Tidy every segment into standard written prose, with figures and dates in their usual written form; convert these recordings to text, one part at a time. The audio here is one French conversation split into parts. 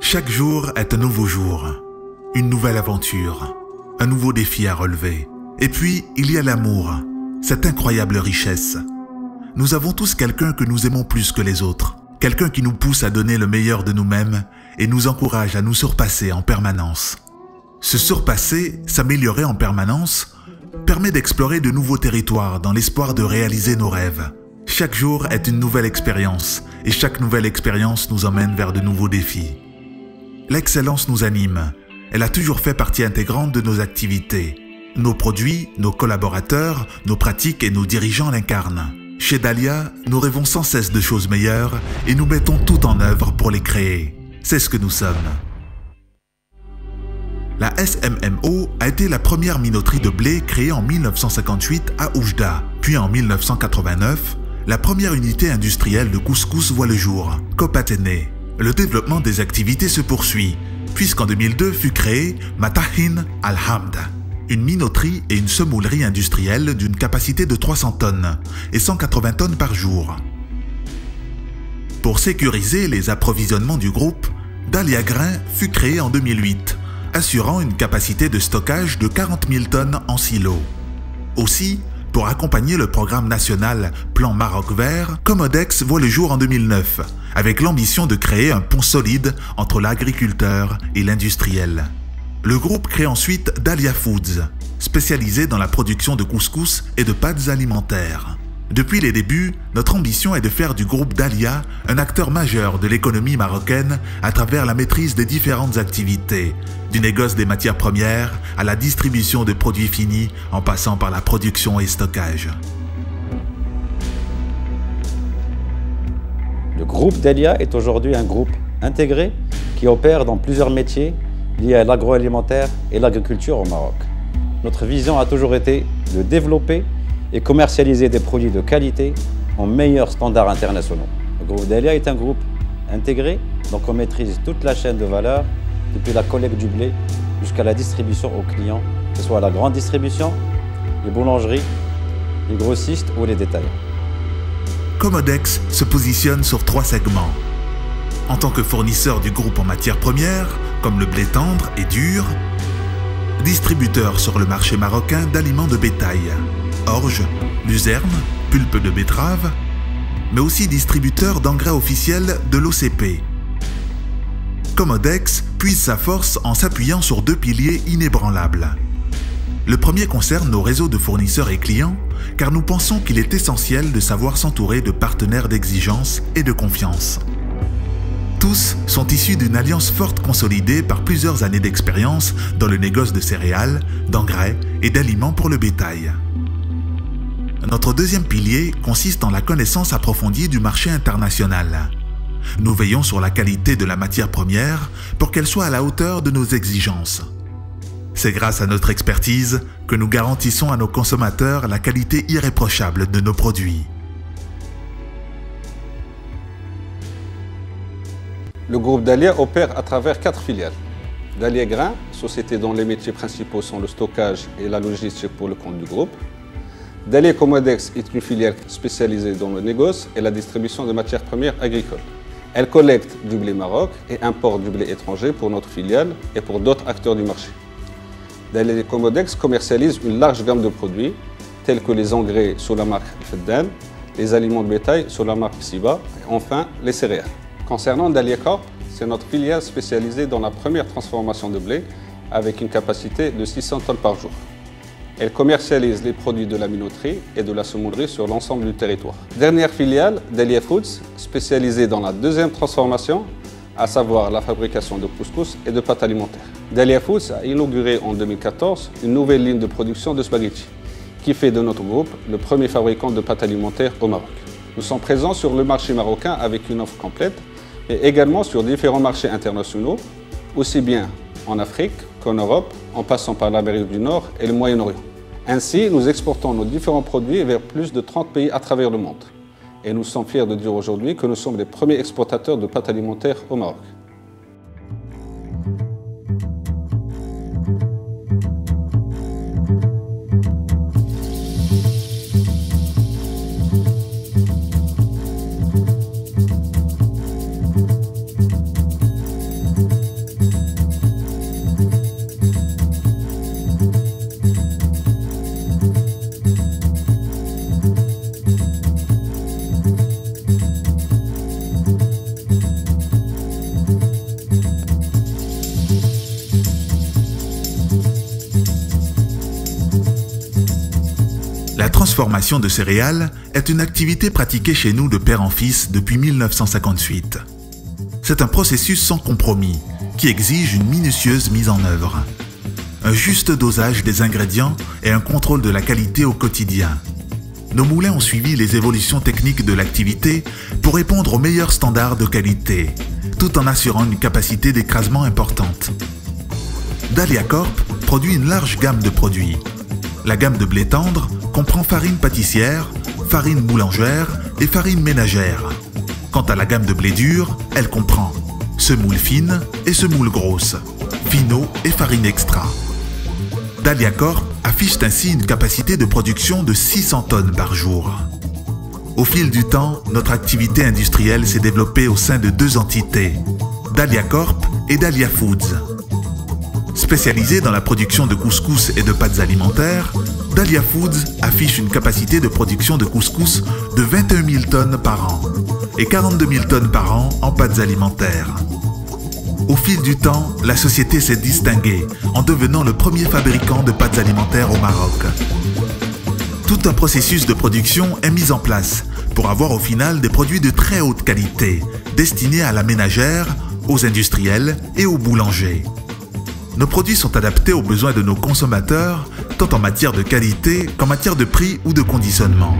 Chaque jour est un nouveau jour, une nouvelle aventure, un nouveau défi à relever. Et puis, il y a l'amour, cette incroyable richesse. Nous avons tous quelqu'un que nous aimons plus que les autres, quelqu'un qui nous pousse à donner le meilleur de nous-mêmes et nous encourage à nous surpasser en permanence. Se surpasser, s'améliorer en permanence, permet d'explorer de nouveaux territoires dans l'espoir de réaliser nos rêves. Chaque jour est une nouvelle expérience et chaque nouvelle expérience nous emmène vers de nouveaux défis. L'excellence nous anime. Elle a toujours fait partie intégrante de nos activités. Nos produits, nos collaborateurs, nos pratiques et nos dirigeants l'incarnent. Chez Dahlia, nous rêvons sans cesse de choses meilleures et nous mettons tout en œuvre pour les créer. C'est ce que nous sommes. La SMMO a été la première minoterie de blé créée en 1958 à Oujda. Puis en 1989, la première unité industrielle de couscous voit le jour, Copatene. Le développement des activités se poursuit, puisqu'en 2002 fut créée Matahin Al-Hamd, une minoterie et une semoulerie industrielle d'une capacité de 300 tonnes et 180 tonnes par jour. Pour sécuriser les approvisionnements du groupe, Dahlia Grain fut créé en 2008, assurant une capacité de stockage de 40 000 tonnes en silo. Aussi, pour accompagner le programme national Plan Maroc Vert, Comodex voit le jour en 2009, avec l'ambition de créer un pont solide entre l'agriculteur et l'industriel. Le groupe crée ensuite Dahlia Foods, spécialisé dans la production de couscous et de pâtes alimentaires. Depuis les débuts, notre ambition est de faire du groupe Dahlia un acteur majeur de l'économie marocaine à travers la maîtrise des différentes activités, du négoce des matières premières à la distribution de produits finis en passant par la production et stockage. Le groupe Dahlia est aujourd'hui un groupe intégré qui opère dans plusieurs métiers liés à l'agroalimentaire et l'agriculture au Maroc. Notre vision a toujours été de développer et commercialiser des produits de qualité en meilleurs standards internationaux. Le groupe Dahlia est un groupe intégré, donc on maîtrise toute la chaîne de valeur, depuis la collecte du blé jusqu'à la distribution aux clients, que ce soit la grande distribution, les boulangeries, les grossistes ou les détaillants. Comodex se positionne sur 3 segments. En tant que fournisseur du groupe en matières premières, comme le blé tendre et dur, distributeur sur le marché marocain d'aliments de bétail, orge, luzerne, pulpe de betterave, mais aussi distributeur d'engrais officiels de l'OCP. Comodex puise sa force en s'appuyant sur 2 piliers inébranlables. Le premier concerne nos réseaux de fournisseurs et clients, car nous pensons qu'il est essentiel de savoir s'entourer de partenaires d'exigence et de confiance. Tous sont issus d'une alliance forte consolidée par plusieurs années d'expérience dans le négoce de céréales, d'engrais et d'aliments pour le bétail. Notre deuxième pilier consiste en la connaissance approfondie du marché international. Nous veillons sur la qualité de la matière première pour qu'elle soit à la hauteur de nos exigences. C'est grâce à notre expertise que nous garantissons à nos consommateurs la qualité irréprochable de nos produits. Le groupe Dahlia opère à travers 4 filiales. Dahlia Grain, société dont les métiers principaux sont le stockage et la logistique pour le compte du groupe. Dahlia Comodex est une filiale spécialisée dans le négoce et la distribution de matières premières agricoles. Elle collecte du blé Maroc et importe du blé étranger pour notre filiale et pour d'autres acteurs du marché. Dahlia Comodex commercialise une large gamme de produits tels que les engrais sous la marque Feddan, les aliments de bétail sous la marque Siba et enfin les céréales. Concernant Dahlia Corp, c'est notre filiale spécialisée dans la première transformation de blé avec une capacité de 600 tonnes par jour. Elle commercialise les produits de la minoterie et de la semoulerie sur l'ensemble du territoire. Dernière filiale, Dahlia Foods, spécialisée dans la deuxième transformation, à savoir la fabrication de couscous et de pâtes alimentaires. Dahlia Foods a inauguré en 2014 une nouvelle ligne de production de spaghettis, qui fait de notre groupe le premier fabricant de pâtes alimentaires au Maroc. Nous sommes présents sur le marché marocain avec une offre complète, et également sur différents marchés internationaux, aussi bien en Afrique qu'en Europe, en passant par l'Amérique du Nord et le Moyen-Orient. Ainsi, nous exportons nos différents produits vers plus de 30 pays à travers le monde. Et nous sommes fiers de dire aujourd'hui que nous sommes les premiers exportateurs de pâtes alimentaires au Maroc. transformation de céréales est une activité pratiquée chez nous de père en fils depuis 1958. C'est un processus sans compromis qui exige une minutieuse mise en œuvre. Un juste dosage des ingrédients et un contrôle de la qualité au quotidien. Nos moulins ont suivi les évolutions techniques de l'activité pour répondre aux meilleurs standards de qualité, tout en assurant une capacité d'écrasement importante. Dahlia Corp produit une large gamme de produits. La gamme de blé tendre comprend farine pâtissière, farine boulangère et farine ménagère. Quant à la gamme de blé dur, elle comprend semoule fine et semoule grosse, finot et farine extra. Dahlia Corp affiche ainsi une capacité de production de 600 tonnes par jour. Au fil du temps, notre activité industrielle s'est développée au sein de deux entités, Dahlia Corp et Dahlia Foods. Spécialisée dans la production de couscous et de pâtes alimentaires, Dahlia Foods affiche une capacité de production de couscous de 21 000 tonnes par an et 42 000 tonnes par an en pâtes alimentaires. Au fil du temps, la société s'est distinguée en devenant le premier fabricant de pâtes alimentaires au Maroc. Tout un processus de production est mis en place pour avoir au final des produits de très haute qualité, destinés à la ménagère, aux industriels et aux boulangers. Nos produits sont adaptés aux besoins de nos consommateurs, tant en matière de qualité qu'en matière de prix ou de conditionnement.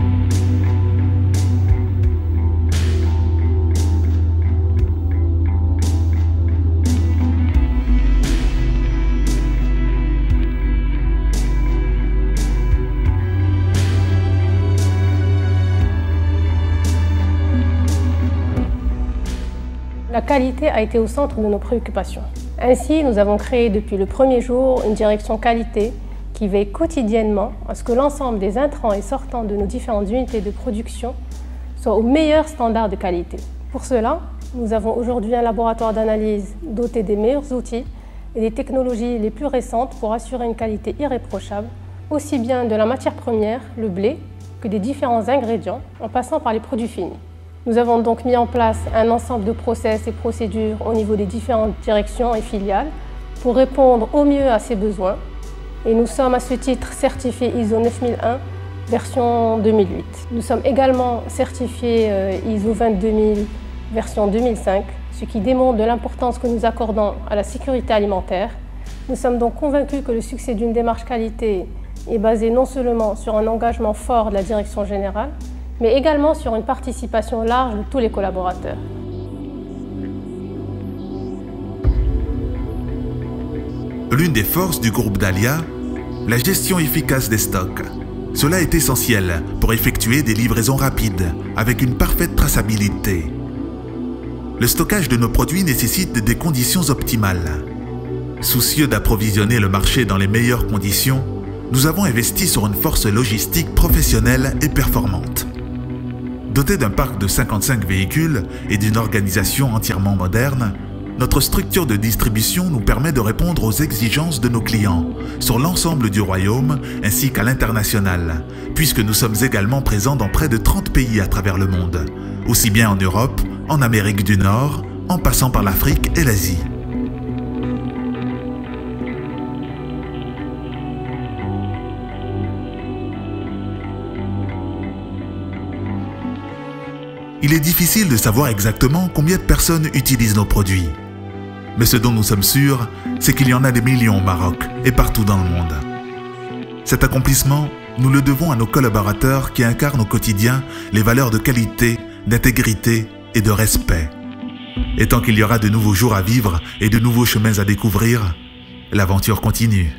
La qualité a été au centre de nos préoccupations. Ainsi, nous avons créé depuis le premier jour une direction qualité qui veille quotidiennement à ce que l'ensemble des intrants et sortants de nos différentes unités de production soient au meilleur standard de qualité. Pour cela, nous avons aujourd'hui un laboratoire d'analyse doté des meilleurs outils et des technologies les plus récentes pour assurer une qualité irréprochable, aussi bien de la matière première, le blé, que des différents ingrédients, en passant par les produits finis. Nous avons donc mis en place un ensemble de process et procédures au niveau des différentes directions et filiales pour répondre au mieux à ces besoins. Et nous sommes à ce titre certifiés ISO 9001 version 2008. Nous sommes également certifiés ISO 22000 version 2005, ce qui démontre de l'importance que nous accordons à la sécurité alimentaire. Nous sommes donc convaincus que le succès d'une démarche qualité est basé non seulement sur un engagement fort de la direction générale, mais également sur une participation large de tous les collaborateurs. L'une des forces du groupe Dahlia, la gestion efficace des stocks. Cela est essentiel pour effectuer des livraisons rapides, avec une parfaite traçabilité. Le stockage de nos produits nécessite des conditions optimales. Soucieux d'approvisionner le marché dans les meilleures conditions, nous avons investi sur une force logistique professionnelle et performante. Dotée d'un parc de 55 véhicules et d'une organisation entièrement moderne, notre structure de distribution nous permet de répondre aux exigences de nos clients sur l'ensemble du royaume ainsi qu'à l'international, puisque nous sommes également présents dans près de 30 pays à travers le monde, aussi bien en Europe, en Amérique du Nord, en passant par l'Afrique et l'Asie. Il est difficile de savoir exactement combien de personnes utilisent nos produits. Mais ce dont nous sommes sûrs, c'est qu'il y en a des millions au Maroc et partout dans le monde. Cet accomplissement, nous le devons à nos collaborateurs qui incarnent au quotidien les valeurs de qualité, d'intégrité et de respect. Et tant qu'il y aura de nouveaux jours à vivre et de nouveaux chemins à découvrir, l'aventure continue.